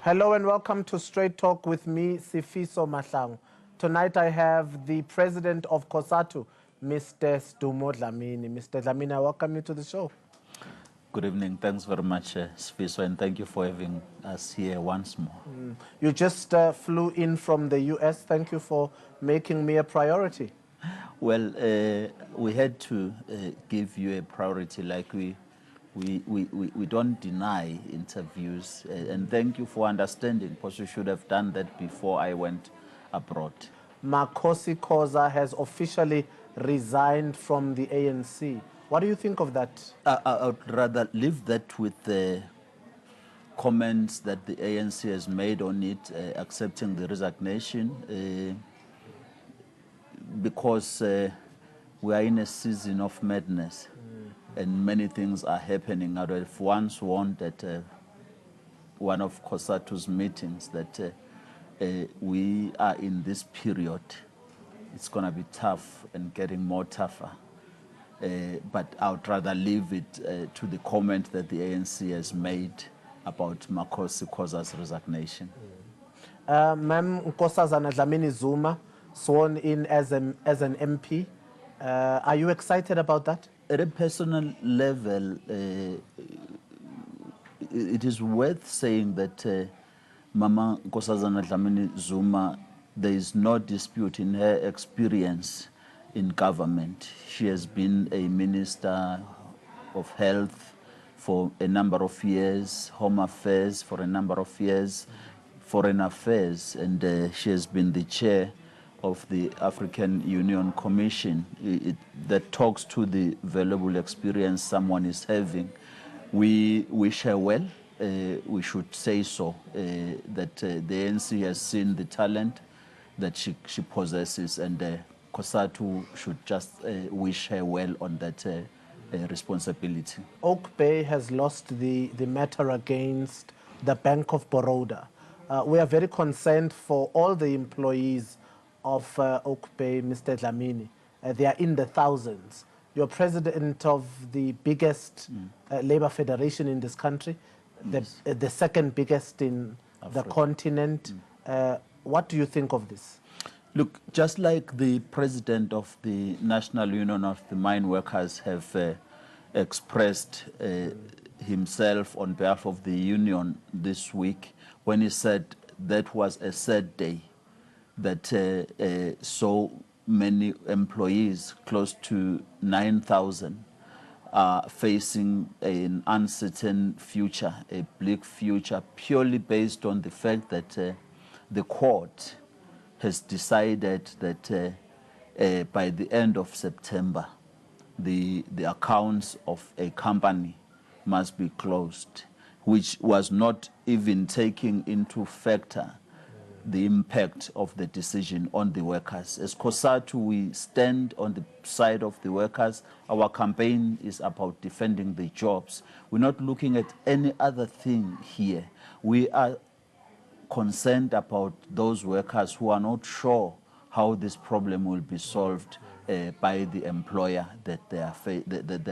Hello and welcome to Straight Talk with me, Sifiso Mahlangu. Tonight I have the president of COSATU, Mr. Sdumo Dlamini. Mr. Dlamini, I welcome you to the show. Good evening. Thanks very much, Sifiso, and thank you for having us here once more. You just flew in from the U.S. Thank you for making me a priority. Well, we had to give you a priority, like we don't deny interviews, and thank you for understanding, because you should have done that before I went abroad. Makosi Khoza has officially resigned from the ANC. What do you think of that? I would rather leave that with the comments that the ANC has made on it, accepting the resignation, because we are in a season of madness. And many things are happening. I've once warned at one of COSATU's meetings that we are in this period. It's going to be tough and getting more tougher. But I would rather leave it to the comment that the ANC has made about Makosi Khoza's resignation. Ma'am Nkosazana Dlamini Zuma, sworn in as an MP. Are you excited about that? At a personal level, it is worth saying that Mama Nkosazana Dlamini Zuma, there is no dispute in her experience in government. She has been a minister of health for a number of years, home affairs for a number of years, foreign affairs, and she has been the chair of the African Union Commission. That talks to the valuable experience someone is having. We wish her well. We should say so, that the ANC has seen the talent that she possesses, and COSATU should just wish her well on that responsibility. Oak Bay has lost the matter against the Bank of Baroda. We are very concerned for all the employees of Oak Bay, Mr. Dlamini. They are in the thousands. You're president of the biggest labor federation in this country, yes. the second biggest in Africa. The continent. What do you think of this? Look, just like the president of the National Union of the Mine Workers have expressed himself on behalf of the union this week, when he said that was a sad day, that so many employees, close to 9,000, are facing an uncertain future, a bleak future, purely based on the fact that the court has decided that by the end of September, the accounts of a company must be closed, which was not even taking into factor the impact of the decision on the workers. As COSATU, we stand on the side of the workers. Our campaign is about defending the jobs. We're not looking at any other thing here. We are concerned about those workers who are not sure how this problem will be solved by the employer that they are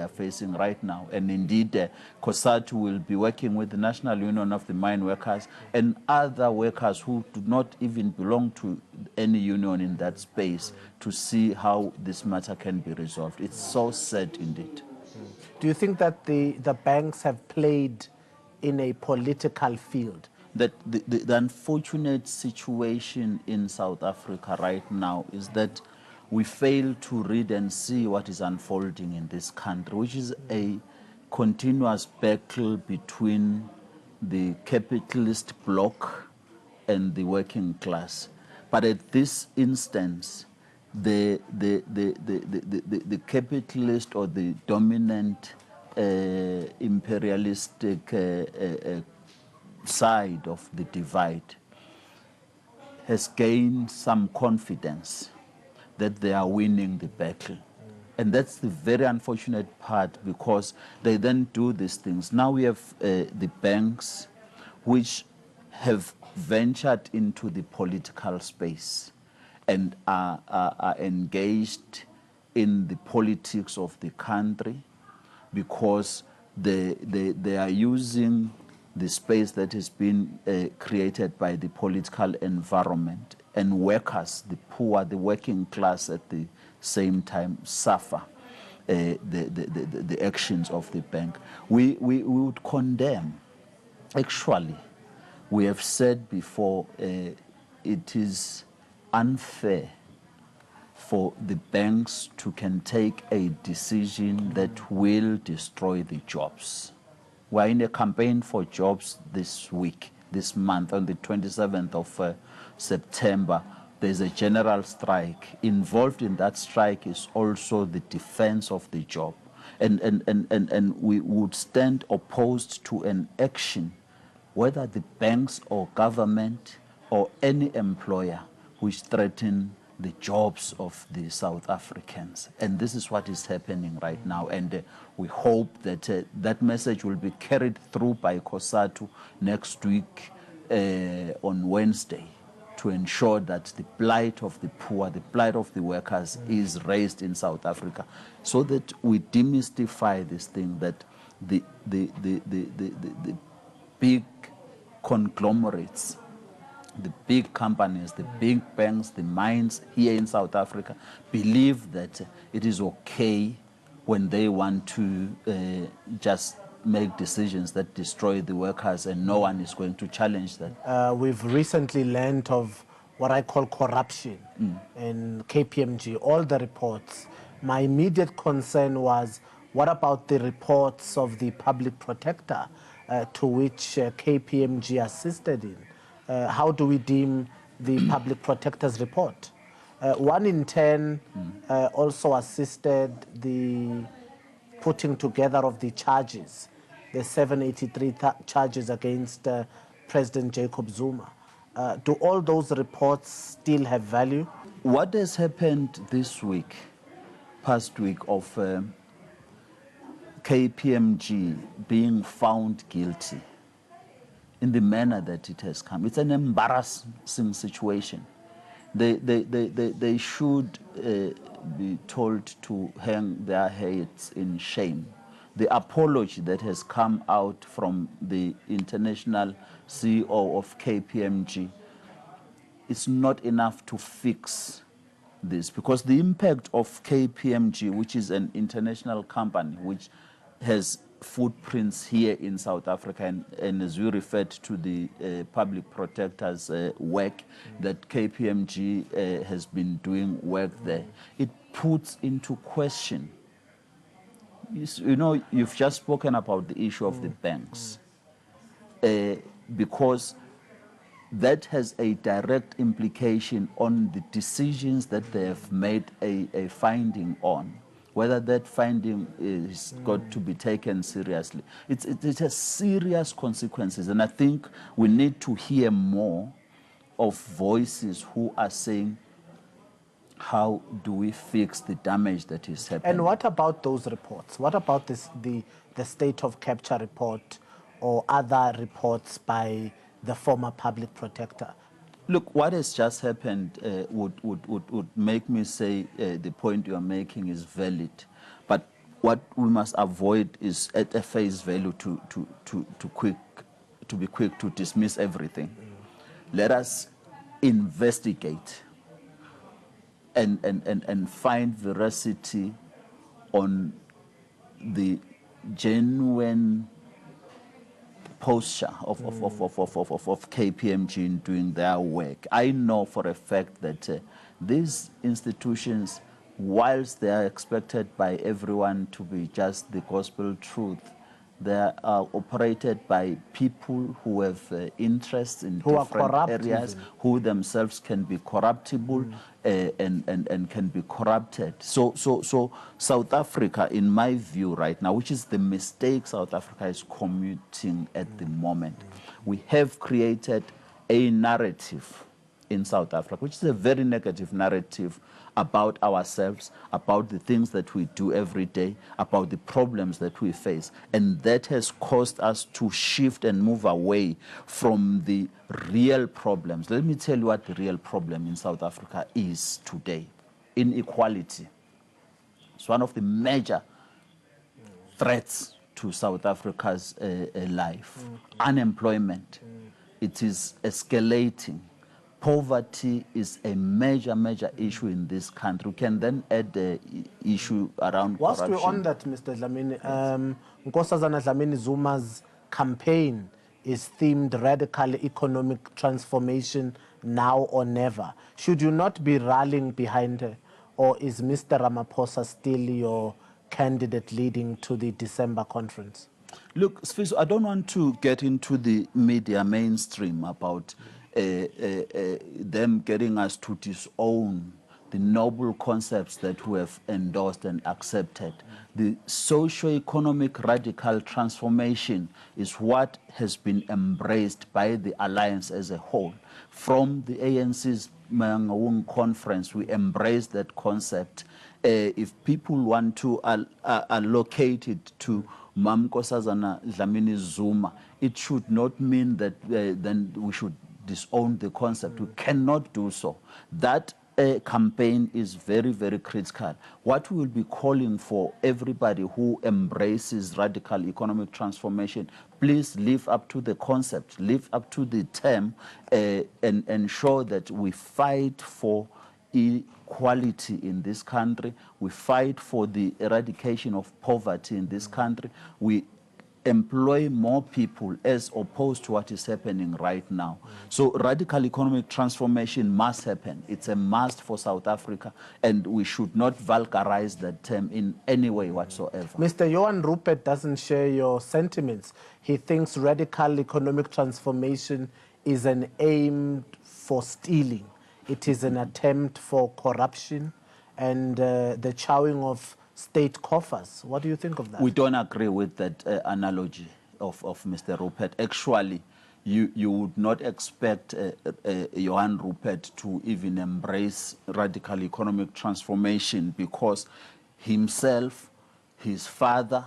facing right now. And indeed, COSATU will be working with the National Union of the Mine Workers and other workers who do not even belong to any union in that space to see how this matter can be resolved. It's so sad indeed. Do you think that the banks have played in a political field? That the unfortunate situation in South Africa right now is that we fail to read and see what is unfolding in this country, which is a continuous battle between the capitalist bloc and the working class. But at this instance, the capitalist or the dominant imperialistic side of the divide has gained some confidence that they are winning the battle. And that's the very unfortunate part, because they then do these things. Now we have the banks which have ventured into the political space and are engaged in the politics of the country, because they are using the space that has been created by the political environment, and workers, the poor, the working class at the same time suffer the actions of the bank. We would condemn. Actually, we have said before, it is unfair for the banks to can take a decision that will destroy the jobs. We're in a campaign for jobs this week, this month, on the 27th of September. There's a general strike. Involved in that strike is also the defense of the job. And we would stand opposed to an action, whether the banks or government or any employer which threaten the jobs of the South Africans. And this is what is happening right now. And we hope that that message will be carried through by COSATU next week on Wednesday, to ensure that the plight of the poor, the plight of the workers is raised in South Africa, so that we demystify this thing that the big conglomerates, the big companies, the big banks, the mines here in South Africa believe that it is okay when they want to just make decisions that destroy the workers, and no one is going to challenge that. We've recently learned of what I call corruption in KPMG, all the reports. My immediate concern was, what about the reports of the public protector to which KPMG assisted in? How do we deem the public protector's report? 1 in 10 also assisted the putting together of the charges, the 783 charges against President Jacob Zuma. Do all those reports still have value? What has happened this week, past week, of KPMG being found guilty in the manner that it has come, it's an embarrassing situation. They should be told to hang their heads in shame. The apology that has come out from the international CEO of KPMG is not enough to fix this, because the impact of KPMG, which is an international company which has footprints here in South Africa, and as we referred to the public protector's work, that KPMG has been doing work there, it puts into question. You know, you've just spoken about the issue of the banks, because that has a direct implication on the decisions that they have made a finding on, whether that finding is got to be taken seriously. It has serious consequences, and I think we need to hear more of voices who are saying, how do we fix the damage that is happening? And what about those reports? What about the state of capture report or other reports by the former public protector? Look, what has just happened would make me say the point you are making is valid. But what we must avoid is at a face value to be quick to dismiss everything. Let us investigate and find veracity on the genuine posture of KPMG in doing their work. I know for a fact that these institutions, whilst they are expected by everyone to be just the gospel truth, they are operated by people who have interests in different areas, who themselves can be corruptible and can be corrupted. So South Africa, in my view right now, which is the mistake South Africa is committing at the moment, we have created a narrative in South Africa, which is a very negative narrative about ourselves, about the things that we do every day, about the problems that we face. And that has caused us to shift and move away from the real problems. Let me tell you what the real problem in South Africa is today. Inequality. It's one of the major threats to South Africa's life. Unemployment, it is escalating. Poverty is a major, major issue in this country. We can then add the issue around Whilst corruption. we're on that, Mr. Dlamini, Nkosazana Dlamini Zuma's campaign is themed radical economic transformation now or never. Should you not be rallying behind her, or is Mr. Ramaphosa still your candidate leading to the December conference? Look, Sifiso, I don't want to get into the media mainstream about them getting us to disown the noble concepts that we have endorsed and accepted. The socio-economic radical transformation is what has been embraced by the alliance as a whole. From the ANC's Mangaung conference, we embraced that concept. If people want to allocate it to Nkosazana Dlamini Zuma, it should not mean that then we should disown the concept. We cannot do so. That campaign is very, very critical. What we will be calling for everybody who embraces radical economic transformation, please live up to the concept, live up to the term, and ensure that we fight for equality in this country. We fight for the eradication of poverty in this country. We employ more people as opposed to what is happening right now. So radical economic transformation must happen. It's a must for South Africa, and we should not vulgarize that term in any way whatsoever. Mr. Johan Rupert doesn't share your sentiments. He thinks radical economic transformation is an aim for stealing. It is an attempt for corruption and the chowing of state coffers. What do you think of that? We don't agree with that analogy of Mr. Rupert. Actually, you would not expect Johan Rupert to even embrace radical economic transformation, because himself, his father,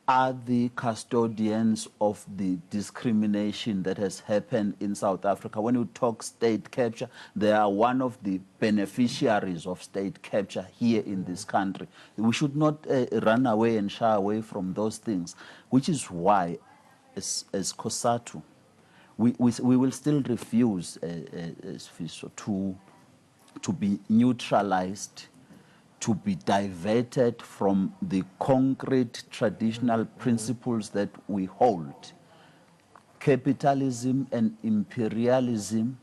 are the custodians of the discrimination that has happened in South Africa. When you talk state capture, they are one of the beneficiaries of state capture here in this country. We should not run away and shy away from those things, which is why, as COSATU, we will still refuse to be neutralized, to be diverted from the concrete traditional principles that we hold. Capitalism and imperialism,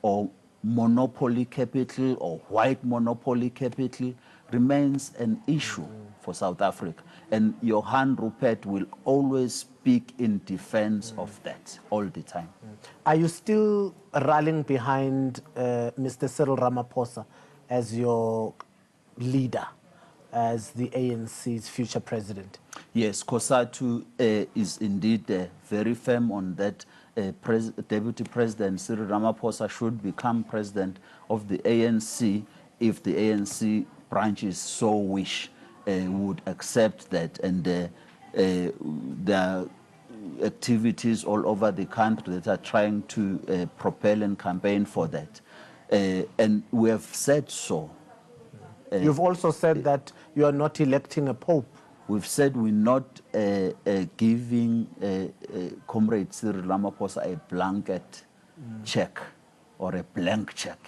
or monopoly capital or white monopoly capital, remains an issue for South Africa. And Johan Rupert will always speak in defense of that all the time. Are you still rallying behind Mr. Cyril Ramaphosa as your leader, as the ANC's future president? Yes, COSATU is indeed very firm on that. Deputy President Cyril Ramaphosa should become president of the ANC if the ANC branches so wish, would accept that. And there are activities all over the country that are trying to propel and campaign for that. And we have said so. You've also said that you are not electing a pope. We've said we're not giving Comrade Cyril Ramaphosa a blanket check or a blank check.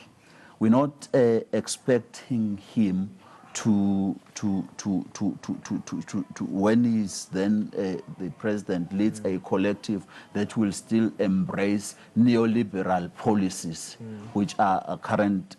We're not expecting him to when he's then the president, leads a collective that will still embrace neoliberal policies, which are a current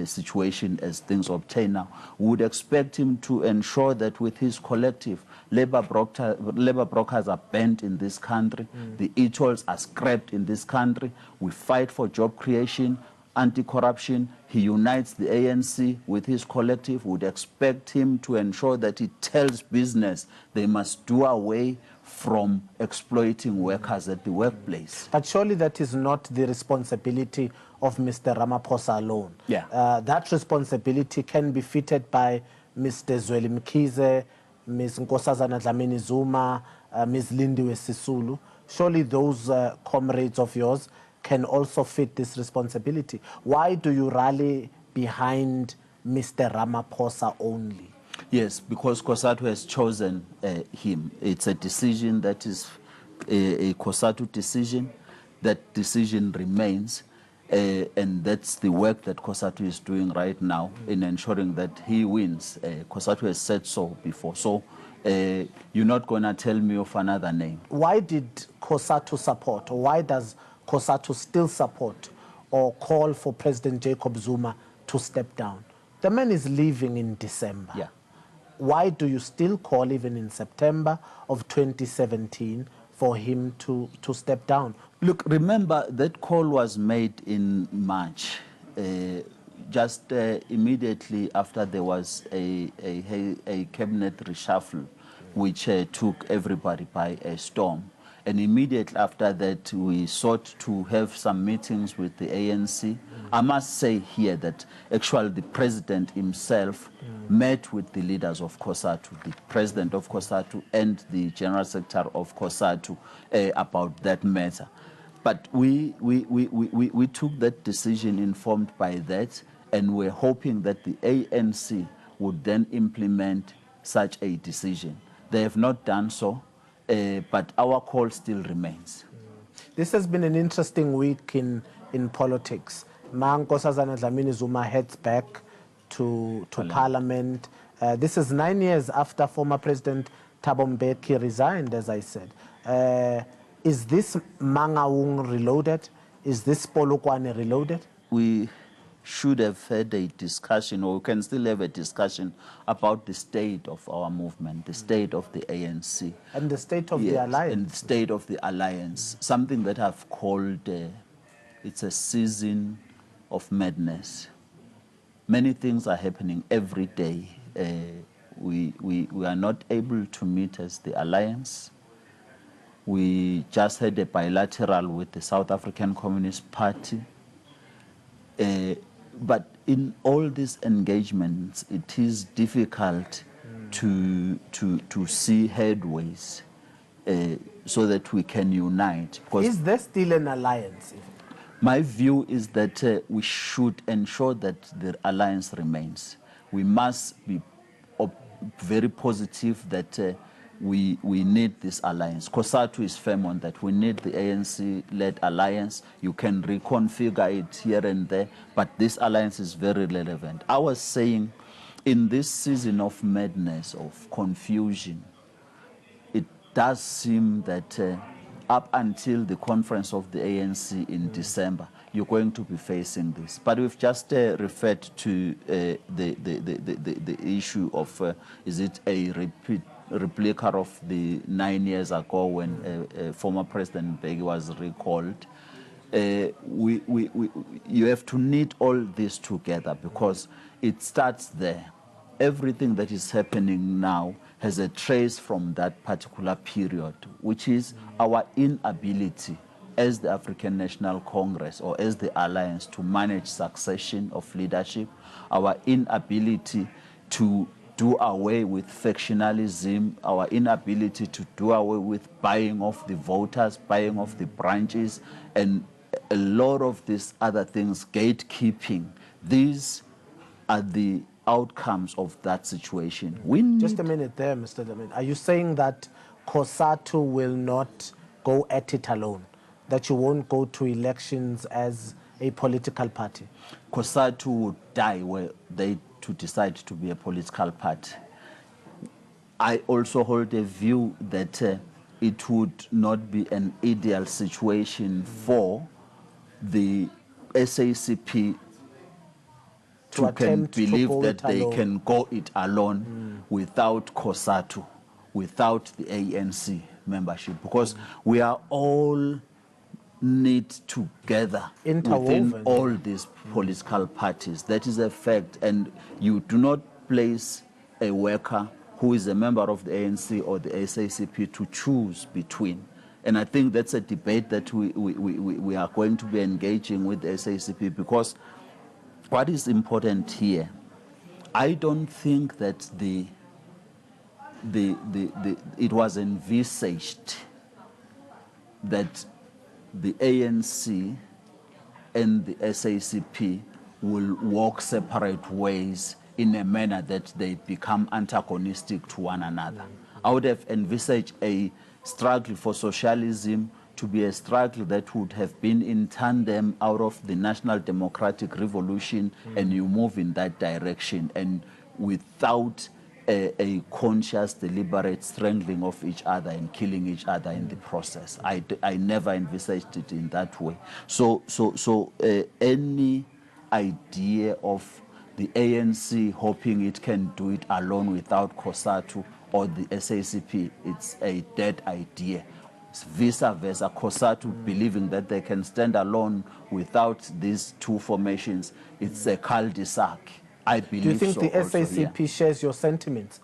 situation as things obtain now. We would expect him to ensure that with his collective, labor brokers are banned in this country, the e-tolls are scrapped in this country, we fight for job creation, anti-corruption. He unites the ANC with his collective. Would expect him to ensure that he tells business they must do away from exploiting workers at the workplace. But surely that is not the responsibility of Mr. Ramaphosa alone. Yeah. That responsibility can be fitted by Mr. Zweli Mkhize, Ms. Nkosazana Dlamini Zuma, Ms. Lindiwe Sisulu. Surely those comrades of yours can also fit this responsibility. Why do you rally behind Mr. Ramaphosa only? Yes, because COSATU has chosen him. It's a decision that is a COSATU decision. That decision remains, and that's the work that COSATU is doing right now in ensuring that he wins. COSATU has said so before. So you're not going to tell me of another name. Why did COSATU support, or why does COSATU still support or call for President Jacob Zuma to step down? The man is leaving in December. Yeah. Why do you still call, even in September of 2017, for him to step down? Look, remember that call was made in March, just immediately after there was a cabinet reshuffle, which took everybody by a storm. And immediately after that, we sought to have some meetings with the ANC. I must say here that actually the president himself met with the leaders of COSATU, the president of COSATU and the general secretary of COSATU about that matter. But we took that decision informed by that, and we're hoping that the ANC would then implement such a decision. They have not done so, but our call still remains. This has been an interesting week in politics. Nkosazana Dlamini Zuma heads back to Parliament. This is 9 years after former President Thabo Mbeki resigned, as I said. Is this Mangaung reloaded? Is this Polokwane reloaded? We should have had a discussion, or we can still have a discussion about the state of our movement, the state of the ANC. And the state of the alliance. And the state of the alliance. Something that I've called, it's a season of madness. Many things are happening every day. We are not able to meet as the alliance. We just had a bilateral with the South African Communist Party. But in all these engagements, it is difficult to see headways so that we can unite. Because is there still an alliance? my view is that we should ensure that the alliance remains. We must be very positive that we need this alliance. COSATU is firm on that. We need the ANC-led alliance. You can reconfigure it here and there, but this alliance is very relevant. I was saying, in this season of madness, of confusion, it does seem that up until the conference of the ANC in December, you're going to be facing this. But we've just referred to the issue of, is it a replica of the 9 years ago when former President Mbeki was recalled? You have to knit all this together because it starts there. Everything that is happening now has a trace from that particular period, which is our inability as the African National Congress or as the alliance to manage succession of leadership, our inability to do away with factionalism, our inability to do away with buying off the voters, buying off the branches, and a lot of these other things, gatekeeping. These are the outcomes of that situation. Just a minute there, Mr. Dlamini. Are you saying that COSATU will not go at it alone? That you won't go to elections as a political party? COSATU would die were they to decide to be a political party. I also hold a view that it would not be an ideal situation for the SACP to can believe that they can go it alone without COSATU, without the ANC membership, because we are all knit together within all these political parties. That is a fact, and you do not place a worker who is a member of the ANC or the SACP to choose between. And I think that's a debate that we are going to be engaging with the SACP, because what is important here, I don't think that it was envisaged that the ANC and the SACP will walk separate ways in a manner that they become antagonistic to one another. I would have envisaged a struggle for socialism to be a struggle that would have been in tandem out of the National Democratic Revolution, and you move in that direction, and without a conscious, deliberate strangling of each other and killing each other in the process. I never envisaged it in that way. So any idea of the ANC hoping it can do it alone without COSATU or the SACP, it's a dead idea. It's vice versa, COSATU believing that they can stand alone without these two formations, it's a cul-de-sac. I believe so. Do you think the also, SACP shares your sentiments?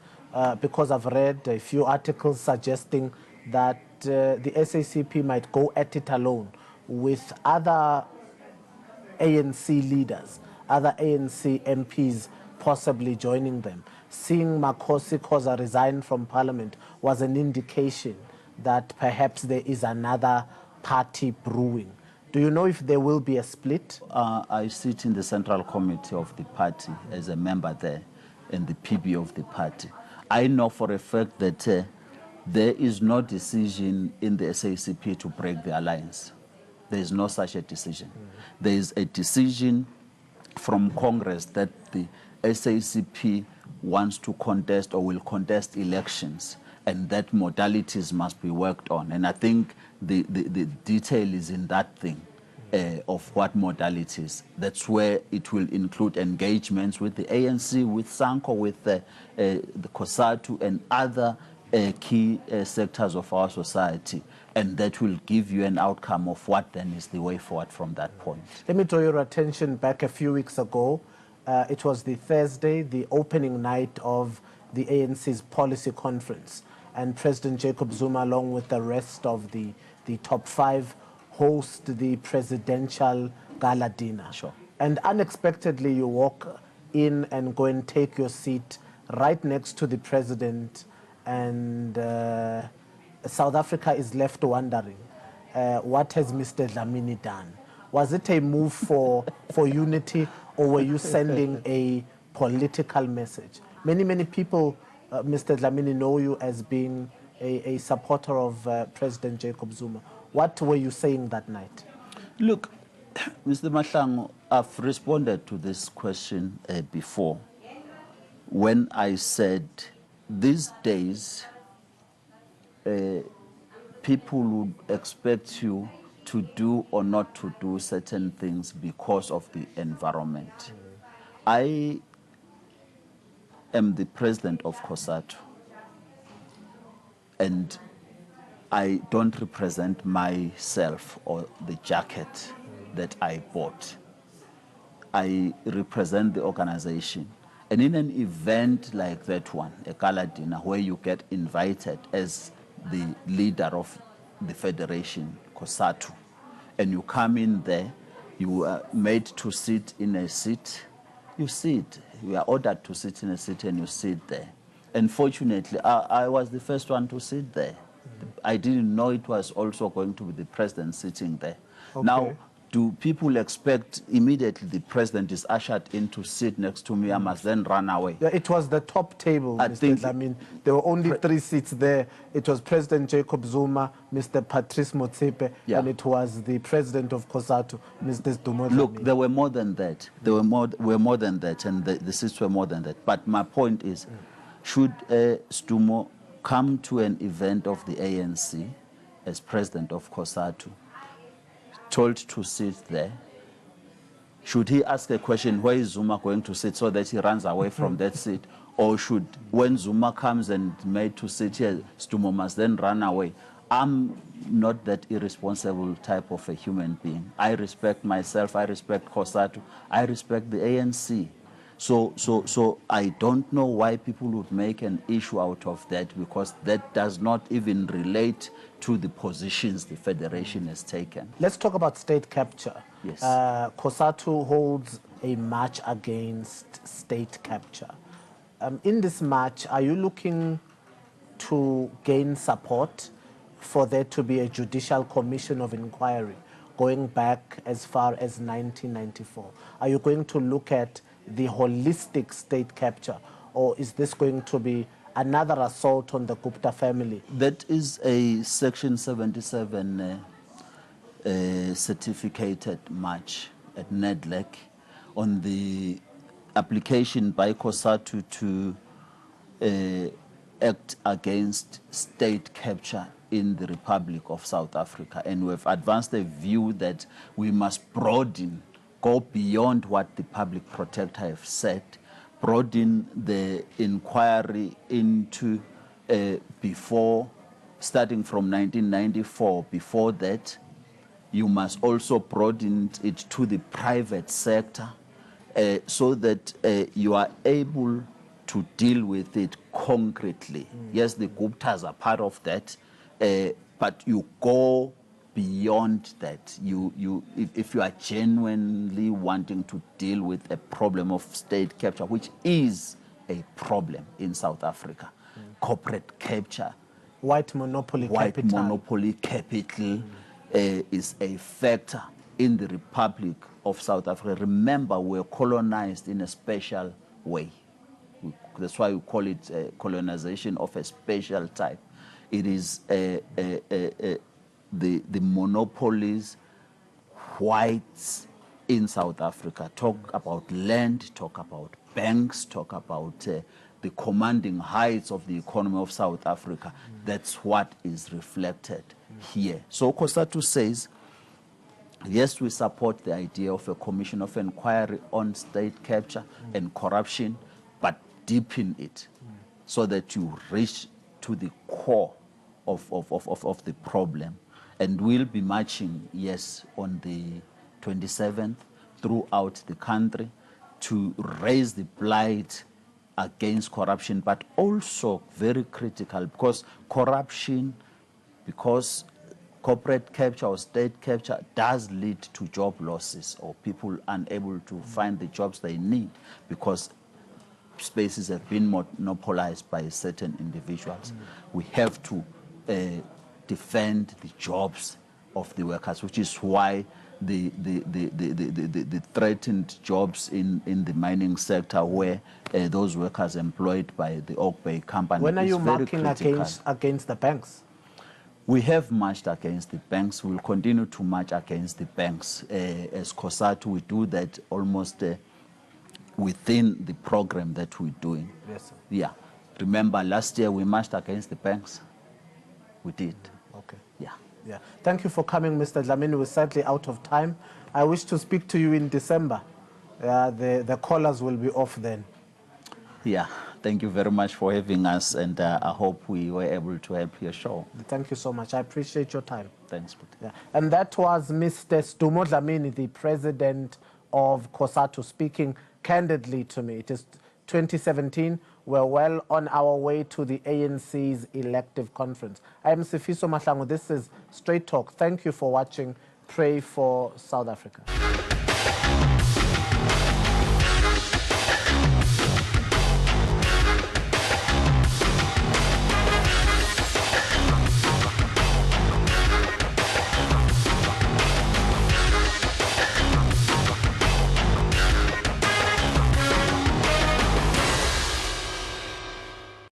Because I've read a few articles suggesting that the SACP might go at it alone with other ANC leaders, other ANC MPs possibly joining them. Seeing Makhosi Khoza resign from parliament was an indication that perhaps there is another party brewing. Do you know if there will be a split? I sit in the Central Committee of the party as a member there and the PB of the party. I know for a fact that there is no decision in the SACP to break the alliance. There is no such a decision. There is a decision from Congress that the SACP wants to contest or will contest elections, and that modalities must be worked on. And I think the detail is in that thing of what modalities. That's where it will include engagements with the ANC, with SANCO, with the COSATU and other key sectors of our society. And that will give you an outcome of what then is the way forward from that point. Let me draw your attention back a few weeks ago. It was the Thursday, the opening night of the ANC's policy conference. And President Jacob Zuma, along with the rest of the top five, host the presidential gala dinner. Sure. And unexpectedly, you walk in and go and take your seat right next to the president, and South Africa is left wondering, what has Mr. Dlamini done? Was it a move for unity, or were you sending a political message? Many people, Mr. Dlamini, know you as being a supporter of President Jacob Zuma. What were you saying that night? Look, Mr. Mahlangu, I've responded to this question before when I said these days people would expect you to do or not to do certain things because of the environment. I am the president of COSATU, and I don't represent myself or the jacket that I bought. I represent the organization. And in an event like that one, a gala dinner, where you get invited as the leader of the federation, COSATU, and you come in there, you are made to sit in a seat, you sit. You are ordered to sit in a seat and you sit there. And fortunately, I was the first one to sit there. I didn't know it was also going to be the president sitting there. Okay. Now, do people expect immediately the president is ushered in to sit next to me, I must then run away? Yeah, it was the top table, Mr. Dlamini. There were only 3 seats there. It was President Jacob Zuma, Mr. Patrice Motsepe, and it was the president of COSATU, Mr. Sdumo Dlamini. Look, there were more than that. There were more than that, and the seats were more than that. But my point is, should Sdumo come to an event of the ANC as president of COSATU, told to sit there, should he ask a question, where is Zuma going to sit, so that he runs away from that seat? Or should, when Zuma comes and made to sit here, Sdumo must then run away? I'm not that irresponsible type of a human being. I respect myself, I respect COSATU, I respect the ANC. So I don't know why people would make an issue out of that, because that does not even relate to the positions the federation has taken. Let's talk about state capture. Yes. COSATU holds a march against state capture. In this march, are you looking to gain support for there to be a judicial commission of inquiry going back as far as 1994? Are you going to look at the holistic state capture, or is this going to be another assault on the Gupta family? That is a Section 77 certificated march at NEDLEC on the application by COSATU to act against state capture in the Republic of South Africa. And we've advanced a view that we must broaden, go beyond what the public protector have said, broaden the inquiry into before, starting from 1994. Before that, you must also broaden it to the private sector so that you are able to deal with it concretely. Yes, the Guptas are part of that, but you go beyond that. If you are genuinely wanting to deal with a problem of state capture, which is a problem in South Africa, corporate capture, white monopoly capital is a factor in the Republic of South Africa. Remember, we're colonized in a special way. That's why we call it colonization of a special type. It is the monopolies, whites in South Africa. Talk about land, talk about banks, talk about the commanding heights of the economy of South Africa. That's what is reflected here. So COSATU says, yes, we support the idea of a commission of inquiry on state capture and corruption, but deepen it so that you reach to the core of the problem. And we'll be marching, yes, on the 27th throughout the country to raise the blight against corruption, but also very critical because corruption, because corporate capture or state capture does lead to job losses or people unable to find the jobs they need because spaces have been monopolized by certain individuals. We have to defend the jobs of the workers, which is why the threatened jobs in the mining sector where those workers employed by the Oak Bay company. When are you marking against the banks? We have marched against the banks. We will continue to march against the banks. As COSATU, we do that almost within the program that we're doing. Yes, sir. Yeah. Remember, last year we marched against the banks. We did. Okay. Yeah. Yeah. Thank you for coming, Mr. Dlamini. We're sadly out of time. I wish to speak to you in December. The callers will be off then. Yeah. Thank you very much for having us, and I hope we were able to help your show. Thank you so much. I appreciate your time. Thanks. Yeah. And that was Mr. Sdumo Dlamini, the president of COSATU, speaking candidly to me. It is 2017. We're well on our way to the ANC's elective conference. I am Sifiso Mahlangu. This is Straight Talk. Thank you for watching. Pray for South Africa.